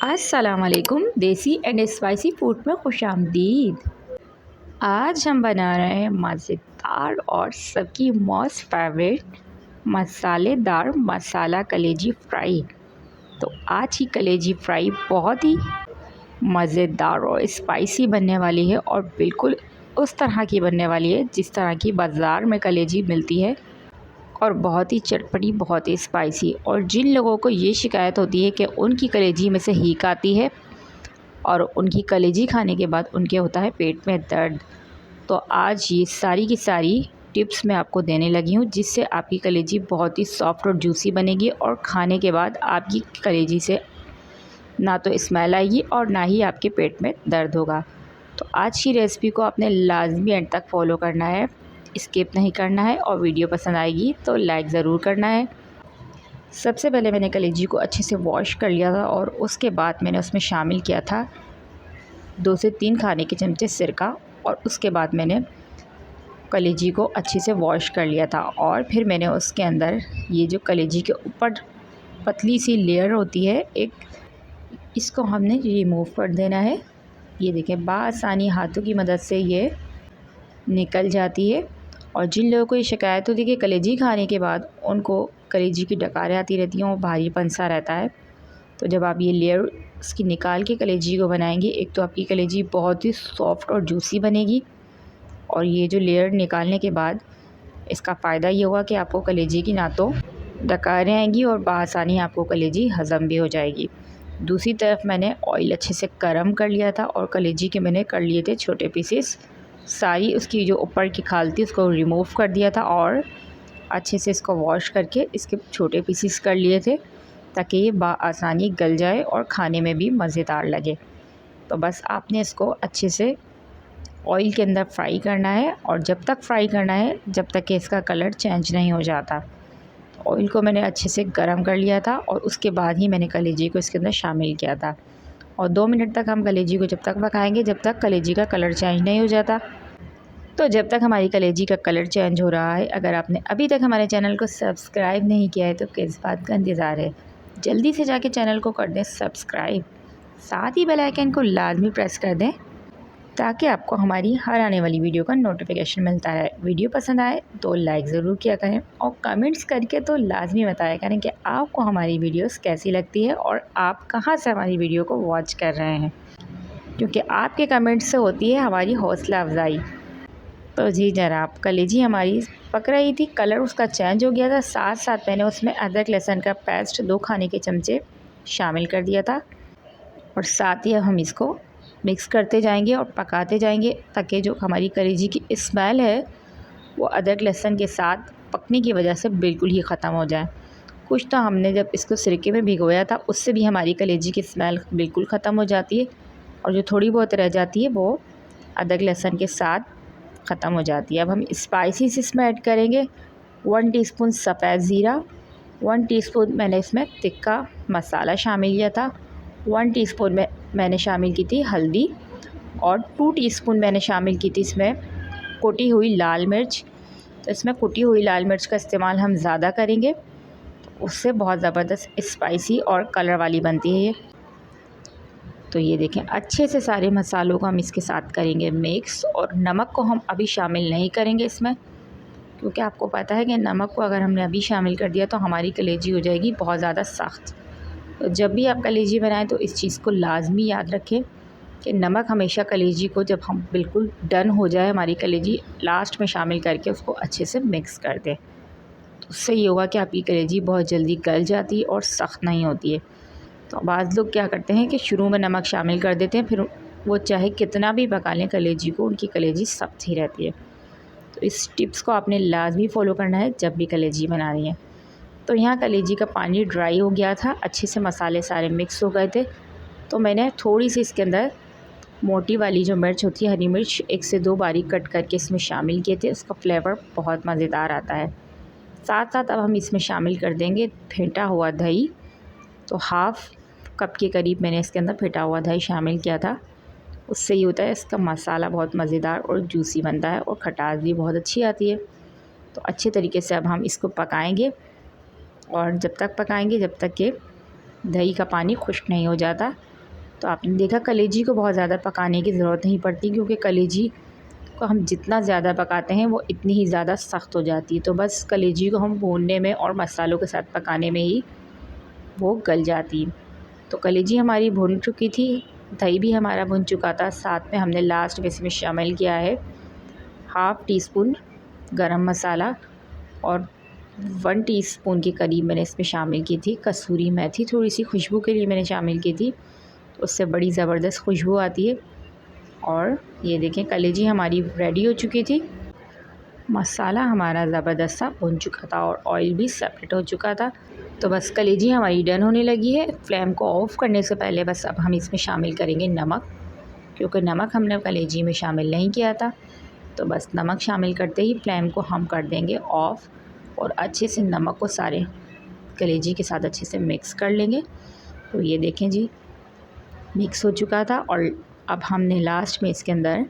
अस्सलाम वालेकुम। देसी एंड स्पाइसी फूड में खुशामदीद। आज हम बना रहे हैं मज़ेदार और सबकी मोस्ट फेवरेट मसालेदार मसाला कलेजी फ्राई। तो आज की कलेजी फ्राई बहुत ही मज़ेदार और स्पाइसी बनने वाली है और बिल्कुल उस तरह की बनने वाली है जिस तरह की बाज़ार में कलेजी मिलती है, और बहुत ही चटपटी, बहुत ही स्पाइसी। और जिन लोगों को ये शिकायत होती है कि उनकी कलेजी में से हीक आती है और उनकी कलेजी खाने के बाद उनके होता है पेट में दर्द, तो आज ये सारी की सारी टिप्स मैं आपको देने लगी हूँ जिससे आपकी कलेजी बहुत ही सॉफ्ट और जूसी बनेगी और खाने के बाद आपकी कलेजी से ना तो स्मेल आएगी और ना ही आपके पेट में दर्द होगा। तो आज की रेसिपी को आपने लाजमी एंड तक फॉलो करना है, स्किप नहीं करना है, और वीडियो पसंद आएगी तो लाइक ज़रूर करना है। सबसे पहले मैंने कलेजी को अच्छे से वॉश कर लिया था और उसके बाद मैंने उसमें शामिल किया था 2 से 3 खाने के चमचे सिरका, और उसके बाद मैंने कलेजी को अच्छे से वॉश कर लिया था। और फिर मैंने उसके अंदर ये जो कलेजी के ऊपर पतली सी लेयर होती है एक, इसको हमने रिमूव कर देना है। ये देखें, बआसानी हाथों की मदद से ये निकल जाती है। और जिन लोगों को ये शिकायत होती है कि कलेजी खाने के बाद उनको कलेजी की डकारें आती रहती हैं और भारीपन सा रहता है, तो जब आप ये लेयर इसकी निकाल के कलेजी को बनाएंगे, एक तो आपकी कलेजी बहुत ही सॉफ्ट और जूसी बनेगी, और ये जो लेयर निकालने के बाद इसका फ़ायदा ये होगा कि आपको कलेजी की ना तो डकारें आएंगी और बआसानी आपको कलेजी हज़म भी हो जाएगी। दूसरी तरफ मैंने ऑयल अच्छे से गर्म कर लिया था और कलेजी के मैंने कर लिए थे छोटे पीसेस। सारी उसकी जो ऊपर की खाल थी उसको रिमूव कर दिया था और अच्छे से इसको वॉश करके इसके छोटे पीसेस कर लिए थे ताकि ये बआसानी गल जाए और खाने में भी मज़ेदार लगे। तो बस आपने इसको अच्छे से ऑयल के अंदर फ्राई करना है, और जब तक फ्राई करना है जब तक कि इसका कलर चेंज नहीं हो जाता। ऑयल को मैंने अच्छे से गर्म कर लिया था और उसके बाद ही मैंने कलेजी को इसके अंदर शामिल किया था। और 2 मिनट तक हम कलेजी को जब तक पकाएंगे जब तक कलेजी का कलर चेंज नहीं हो जाता। तो जब तक हमारी कलेजी का कलर चेंज हो रहा है, अगर आपने अभी तक हमारे चैनल को सब्सक्राइब नहीं किया है तो किस बात का इंतज़ार है, जल्दी से जाके चैनल को कर दें सब्सक्राइब, साथ ही बेल आइकन को लाजमी प्रेस कर दें ताकि आपको हमारी हर आने वाली वीडियो का नोटिफिकेशन मिलता रहे। वीडियो पसंद आए तो लाइक ज़रूर किया करें और कमेंट्स करके तो लाजमी बताया करें कि आपको हमारी वीडियोस कैसी लगती है और आप कहाँ से हमारी वीडियो को वॉच कर रहे हैं, क्योंकि आपके कमेंट्स से होती है हमारी हौसला अफजाई। तो जी जनाब, कलेजी हमारी पक रही थी, कलर उसका चेंज हो गया था। साथ साथ मैंने उसमें अदरक लहसुन का पेस्ट 2 खाने के चमचे शामिल कर दिया था, और साथ ही अब हम इसको मिक्स करते जाएंगे और पकाते जाएंगे ताकि जो हमारी कलेजी की स्मेल है वो अदरक लहसुन के साथ पकने की वजह से बिल्कुल ही ख़त्म हो जाए। कुछ तो हमने जब इसको सिरके में भिगोया था उससे भी हमारी कलेजी की स्मेल बिल्कुल ख़त्म हो जाती है, और जो थोड़ी बहुत रह जाती है वो अदरक लहसुन के साथ ख़त्म हो जाती है। अब हम स्पाइसीज इसमें ऐड करेंगे 1 टीस्पून सफ़ेद ज़ीरा, 1 टीस्पून मैंने इसमें तिक्का मसाला शामिल किया था, 1 टीस्पून में मैंने शामिल की थी हल्दी, और 2 टीस्पून मैंने शामिल की थी इसमें कुटी हुई लाल मिर्च। तो इसमें कुटी हुई लाल मिर्च का इस्तेमाल हम ज़्यादा करेंगे, उससे बहुत ज़बरदस्त स्पाइसी और कलर वाली बनती है ये। तो ये देखें, अच्छे से सारे मसालों को हम इसके साथ करेंगे मिक्स, और नमक को हम अभी शामिल नहीं करेंगे इसमें, क्योंकि आपको पता है कि नमक को अगर हमने अभी शामिल कर दिया तो हमारी कलेजी हो जाएगी बहुत ज़्यादा सख्त। तो जब भी आप कलेजी बनाएं तो इस चीज़ को लाजमी याद रखें कि नमक हमेशा कलेजी को, जब हम बिल्कुल डन हो जाए हमारी कलेजी, लास्ट में शामिल करके उसको अच्छे से मिक्स कर दें। तो उससे ये होगा कि आपकी कलेजी बहुत जल्दी गल जाती है और सख्त नहीं होती है। तो बाज़ लोग क्या करते हैं कि शुरू में नमक शामिल कर देते हैं, फिर वो चाहे कितना भी पका लें कलेजी को, उनकी कलेजी सख्त ही रहती है। तो इस टिप्स को आपने लाजमी फ़ॉलो करना है जब भी कलेजी बनानी है। तो यहाँ कलेजी का पानी ड्राई हो गया था, अच्छे से मसाले सारे मिक्स हो गए थे। तो मैंने थोड़ी सी इसके अंदर मोटी वाली जो मिर्च होती है, हरी मिर्च, 1 से 2 बारीक कट करके इसमें शामिल किए थे। उसका फ्लेवर बहुत मज़ेदार आता है। साथ साथ अब हम इसमें शामिल कर देंगे फेंटा हुआ दही। तो हाफ़ कप के करीब मैंने इसके अंदर फेंटा हुआ दही शामिल किया था। उससे ये होता है इसका मसाला बहुत मज़ेदार और जूसी बनता है और खटास भी बहुत अच्छी आती है। तो अच्छे तरीके से अब हम इसको पकाएंगे, और जब तक पकाएंगे जब तक कि दही का पानी खुश्क नहीं हो जाता। तो आपने देखा कलेजी को बहुत ज़्यादा पकाने की ज़रूरत नहीं पड़ती, क्योंकि कलेजी को हम जितना ज़्यादा पकाते हैं वो इतनी ही ज़्यादा सख्त हो जाती है। तो बस कलेजी को हम भूनने में और मसालों के साथ पकाने में ही वो गल जाती है। तो कलेजी हमारी भुन चुकी थी, दही भी हमारा भुन चुका था। साथ में हमने लास्ट में इसमें शामिल किया है हाफ़ टी स्पून गरम मसाला और 1 टीस्पून के करीब मैंने इसमें शामिल की थी कसूरी मेथी, थोड़ी सी खुशबू के लिए मैंने शामिल की थी, उससे बड़ी ज़बरदस्त खुशबू आती है। और ये देखें कलेजी हमारी रेडी हो चुकी थी, मसाला हमारा ज़बरदस्त सा भुन चुका था और ऑयल भी सेपरेट हो चुका था। तो बस कलेजी हमारी डन होने लगी है। फ्लेम को ऑफ़ करने से पहले बस अब हम इसमें शामिल करेंगे नमक, क्योंकि नमक हमने कलेजी में शामिल नहीं किया था। तो बस नमक शामिल करते ही फ्लेम को हम कर देंगे ऑफ़ और अच्छे से नमक को सारे कलेजी के साथ अच्छे से मिक्स कर लेंगे। तो ये देखें जी मिक्स हो चुका था। और अब हमने लास्ट में इसके अंदर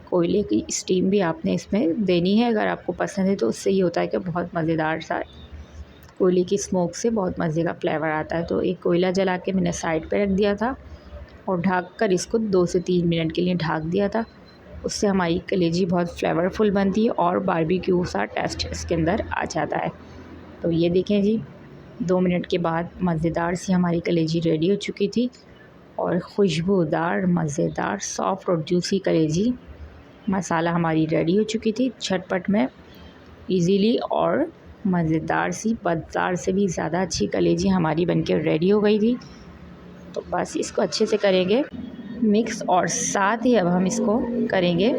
कोयले की स्टीम भी आपने इसमें देनी है, अगर आपको पसंद है तो। उससे ये होता है कि बहुत मज़ेदार सा कोयले की स्मोक से बहुत मज़े का फ्लेवर आता है। तो एक कोयला जला के मैंने साइड पे रख दिया था और ढक कर इसको 2 से 3 मिनट के लिए ढक दिया था। उससे हमारी कलेजी बहुत फ्लेवरफुल बनती है और बारबेक्यू सा टेस्ट इसके अंदर आ जाता है। तो ये देखें जी 2 मिनट के बाद मज़ेदार सी हमारी कलेजी रेडी हो चुकी थी और खुशबूदार मज़ेदार सॉफ्ट और जूसी कलेजी मसाला हमारी रेडी हो चुकी थी। झटपट में इजीली और मज़ेदार सी बाज़ार से भी ज़्यादा अच्छी कलेजी हमारी बनके रेडी हो गई थी। तो बस इसको अच्छे से करेंगे मिक्स और साथ ही अब हम इसको करेंगे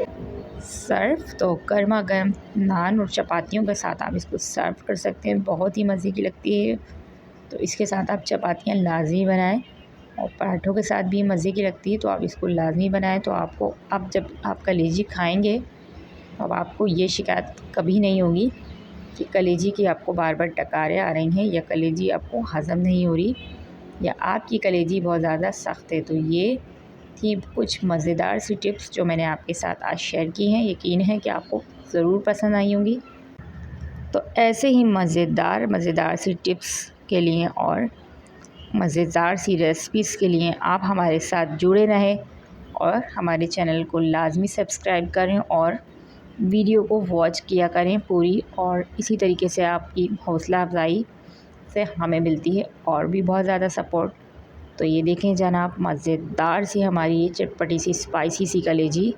सर्व। तो गर्मा गर्म नान और चपातियों के साथ आप इसको सर्व कर सकते हैं, बहुत ही मज़े की लगती है। तो इसके साथ आप चपातियाँ लाजमी बनाएं और पराठों के साथ भी मज़े की लगती है, तो आप इसको लाजमी बनाएं। तो आपको अब जब आप कलेजी खाएंगे अब आपको ये शिकायत कभी नहीं होगी कि कलेजी की आपको बार बार डकारें आ रही हैं या कलेजी आपको हज़म नहीं हो रही या आपकी कलेजी बहुत ज़्यादा सख्त है। तो ये थी कुछ मज़ेदार सी टिप्स जो मैंने आपके साथ आज शेयर की हैं। यकीन है कि आपको ज़रूर पसंद आई होंगी। तो ऐसे ही मज़ेदार सी टिप्स के लिए और मज़ेदार सी रेसिपीज़ के लिए आप हमारे साथ जुड़े रहें और हमारे चैनल को लाजमी सब्सक्राइब करें और वीडियो को वॉच किया करें पूरी। और इसी तरीके से आपकी हौसला अफजाई से हमें मिलती है और भी बहुत ज़्यादा सपोर्ट। तो ये देखें जनाब मज़ेदार सी हमारी ये चटपटी सी स्पाइसी सी कलेजी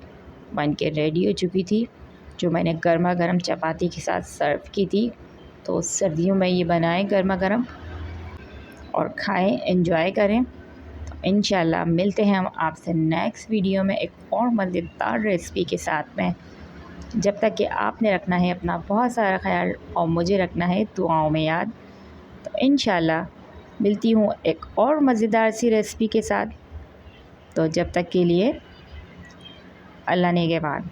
बन के रेडी हो चुकी थी, जो मैंने गर्मा गर्म चपाती के साथ सर्व की थी। तो सर्दियों में ये बनाएं गर्मा गर्म और खाएं, एंजॉय करें। तो इंशाल्लाह मिलते हैं हम आपसे नेक्स्ट वीडियो में एक और मज़ेदार रेसिपी के साथ में। जब तक कि आपने रखना है अपना बहुत सारा ख्याल और मुझे रखना है दुआओं में याद। तो इंशाल्लाह मिलती हूँ एक और मज़ेदार सी रेसिपी के साथ। तो जब तक के लिए अल्लाह ने के बाद।